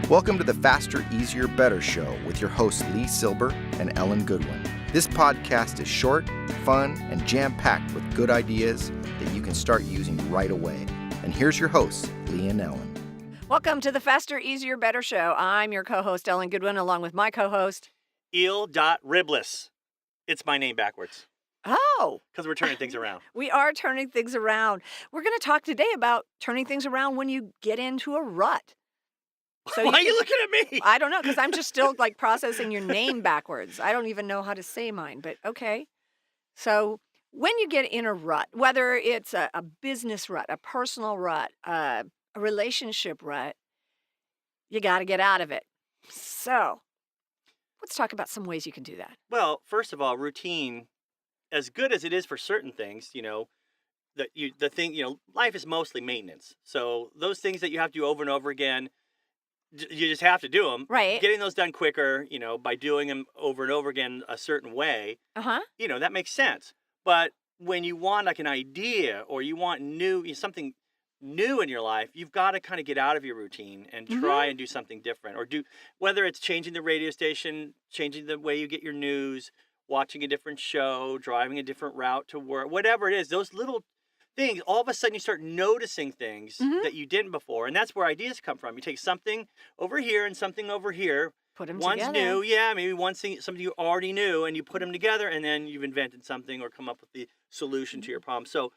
Welcome to the Faster, Easier, Better show with your hosts Lee Silber and Ellen Goodwin. This podcast is short, fun, and jam-packed with good ideas that you can start using right away. And here's your hosts, Lee and Ellen. Welcome to the Faster, Easier, Better show. I'm your co-host, Ellen Goodwin, along with my co-host, Elle.Ribless. It's my name backwards. Oh. Because we're turning things around. We are turning things around. We're going to talk today about turning things around when you get into a rut. So why are you looking at me? I don't know, because I'm just still processing your name backwards. I don't even know how to say mine, but okay. So when you get in a rut, whether it's a business rut, a personal rut, a relationship rut, you got to get out of it. So let's talk about some ways you can do that. Well, first of all, routine, as good as it is for certain things, life is mostly maintenance. So those things that you have to do over and over again, you just have to do them. Right. Getting those done quicker, by doing them over and over again a certain way, that makes sense. But when you want like an idea or you want something new in your life, you've got to kind of get out of your routine and try and do something different. Or whether it's changing the radio station, changing the way you get your news, watching a different show, driving a different route to work, whatever it is, those little things, all of a sudden you start noticing things that you didn't before. And that's where ideas come from. You take something over here and something over here. Put them one's together. new, maybe one's something you already knew, and you put them together, and then you've invented something or come up with the solution to your problem. So,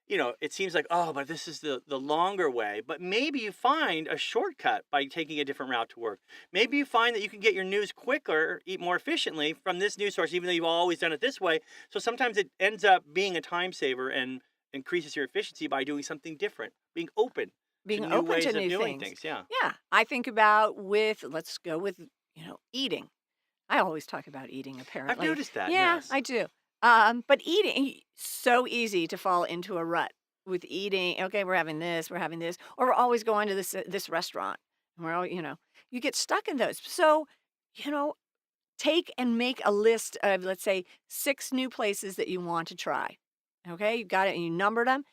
it seems like, but this is the longer way. But maybe you find a shortcut by taking a different route to work. Maybe you find that you can get your news quicker, eat more efficiently from this news source, even though you've always done it this way. So sometimes it ends up being a time saver and increases your efficiency by doing something different, being open to new ways of doing things. Yeah. Yeah. I think about let's go with, eating. I always talk about eating, apparently. I've noticed that. Yeah, yes. I do. But eating, so easy to fall into a rut with eating. Okay, we're having this, or we're always going to this restaurant. And we're all, you get stuck in those. So, take and make a list of, let's say, 6 new places that you want to try. Okay, you got it, and you numbered them.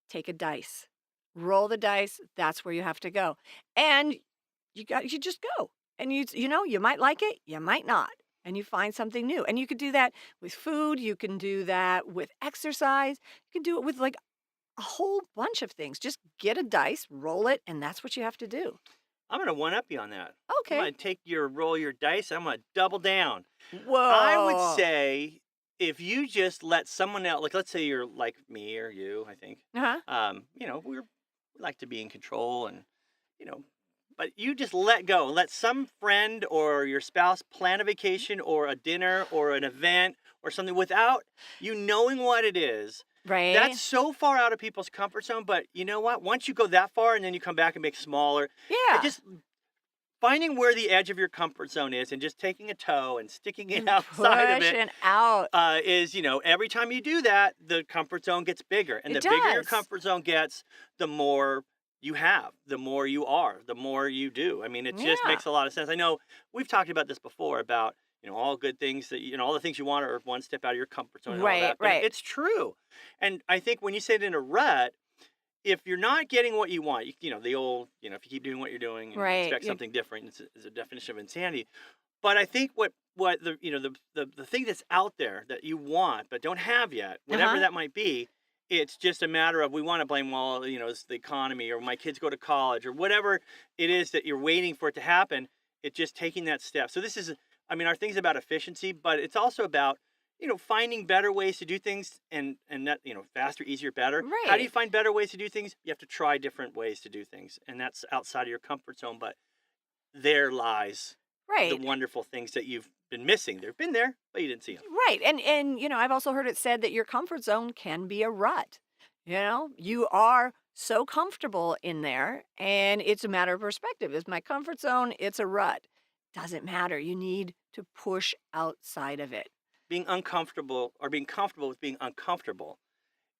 Take a dice, roll the dice. That's where you have to go, and you just go, and you might like it, you might not, and you find something new. And you could do that with food. You can do that with exercise. You can do it with like a whole bunch of things. Just get a dice, roll it, and that's what you have to do. I'm going to one-up you on that. Okay. I'm going to roll your dice. I'm going to double down. Whoa. I would say if you just let someone else, like let's say you're like me or you, I think, we like to be in control and, but you just let go. Let some friend or your spouse plan a vacation or a dinner or an event or something without you knowing what it is. Right. That's so far out of people's comfort zone. But you know what? Once you go that far and then you come back and make smaller. Yeah. Just finding where the edge of your comfort zone is and just taking a toe and sticking it outside of it. Pushing out. Is, every time you do that, the comfort zone gets bigger. And the bigger your comfort zone gets, the more you have, the more you are, the more you do. I mean, it just makes a lot of sense. I know we've talked about this before about, all good things that, all the things you want are one step out of your comfort zone. And all that. But it's true. And I think when you say it in a rut, if you're not getting what you want, the old, if you keep doing what you're doing and expect something different, it's a definition of insanity. But I think what the thing that's out there that you want but don't have yet, whatever that might be, it's just a matter of we want to blame, it's the economy or my kids go to college or whatever it is that you're waiting for it to happen. It's just taking that step. So this is, our thing's about efficiency, but it's also about finding better ways to do things and that, faster, easier, better. Right. How do you find better ways to do things? You have to try different ways to do things. And that's outside of your comfort zone, but there lies the wonderful things that you've been missing. They've been there, but you didn't see them. Right. And I've also heard it said that your comfort zone can be a rut. You are so comfortable in there, and it's a matter of perspective. Is my comfort zone? It's a rut. Doesn't matter. You need to push outside of it. Being uncomfortable or being comfortable with being uncomfortable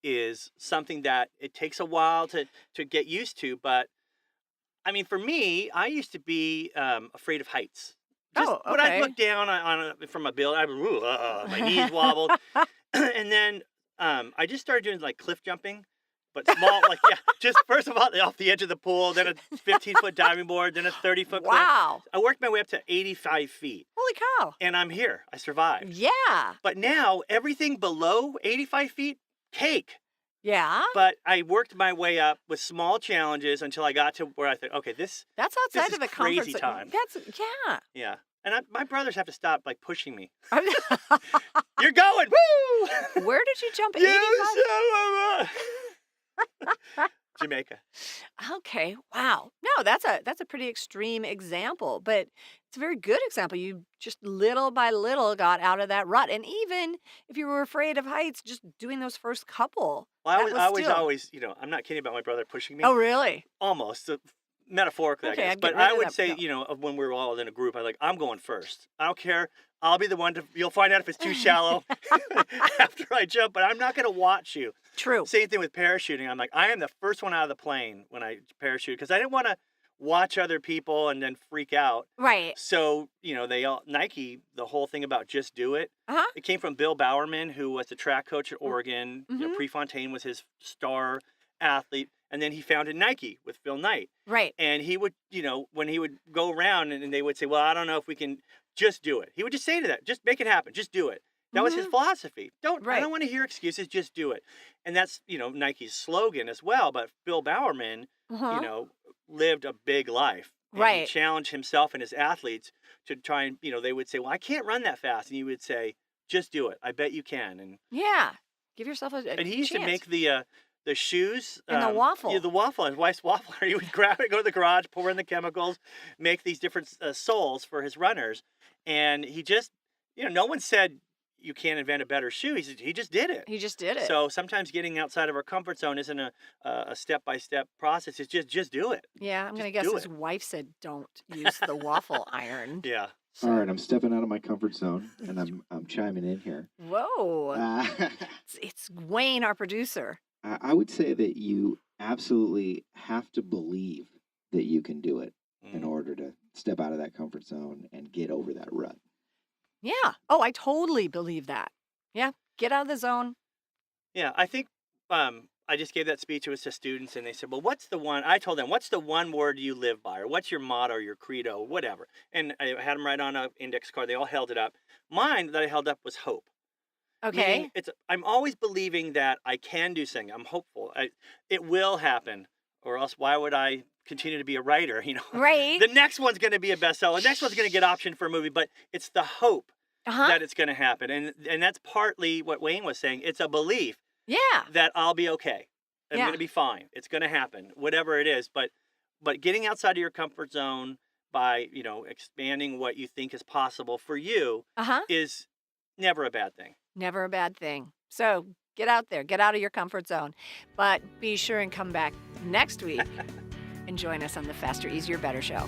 is something that it takes a while to get used to. But for me, I used to be afraid of heights. When I looked down from a building, my knees wobbled. And then I just started doing like cliff jumping but small, like, yeah, just first of all, off the edge of the pool, then a 15-foot diving board, then a 30-foot cliff. Wow. I worked my way up to 85 feet. Holy cow. And I'm here. I survived. Yeah. But now, everything below 85 feet, cake. Yeah. But I worked my way up with small challenges until I got to where I thought, okay, that's outside of the comfort crazy zone. time. Yeah. Yeah. And my brothers have to stop, like, pushing me. You're going. Woo! Where did you jump 85? Jamaica. Okay. Wow. No, that's a pretty extreme example, but it's a very good example. You just little by little got out of that rut. And even if you were afraid of heights, just doing those first couple. Well, I was still... always, I'm not kidding about my brother pushing me. Oh, really? Almost. Metaphorically, okay, I guess. But I would say, when we were all in a group, I'm going first. I don't care. I'll be the one you'll find out if it's too shallow after I jump, but I'm not going to watch you. True. Same thing with parachuting. I'm like, I am the first one out of the plane when I parachute because I didn't want to watch other people and then freak out. Right. So, Nike, the whole thing about just do it. Uh-huh. It came from Bill Bowerman, who was the track coach at Oregon. Mm-hmm. Prefontaine was his star athlete. And then he founded Nike with Phil Knight. Right. And he would, when he would go around and they would say, well, I don't know if we can just do it. He would just say to that, just make it happen. Just do it. That was his philosophy. I don't want to hear excuses. Just do it. And that's, Nike's slogan as well. But Bill Bowerman, lived a big life. And right. He challenged himself and his athletes to try and, they would say, well, I can't run that fast. And he would say, just do it. I bet you can. And yeah. Give yourself a And he used chance. to make the shoes. And the waffle. Yeah, the waffle. His wife's waffle. He would grab it, go to the garage, pour in the chemicals, make these different soles for his runners. And he just, no one said you can't invent a better shoe. He just did it. He just did it. So sometimes getting outside of our comfort zone isn't a step-by-step process. It's just do it. Yeah, I'm going to guess his wife said don't use the waffle iron. Yeah. All right, I'm stepping out of my comfort zone, and I'm chiming in here. Whoa. It's Wayne, our producer. I would say that you absolutely have to believe that you can do it in order to step out of that comfort zone and get over that rut. Yeah. Oh, I totally believe that. Yeah. Get out of the zone. Yeah, I think I just gave that speech. It was to students, and they said, well, I told them, what's the one word you live by? Or what's your motto, your credo, whatever? And I had them write on an index card. They all held it up. Mine that I held up was hope. Okay. Meaning I'm always believing that I can do something. I'm hopeful. It will happen, or else why would I continue to be a writer? Right. The next one's going to be a bestseller. The next one's going to get optioned for a movie, but it's the hope that it's going to happen, and that's partly what Wayne was saying. It's a belief. Yeah. That I'll be okay. I'm going to be fine. It's going to happen, whatever it is. But getting outside of your comfort zone by expanding what you think is possible for you is never a bad thing. Never a bad thing. So get out there, get out of your comfort zone. But be sure and come back next week and join us on the Faster, Easier, Better show.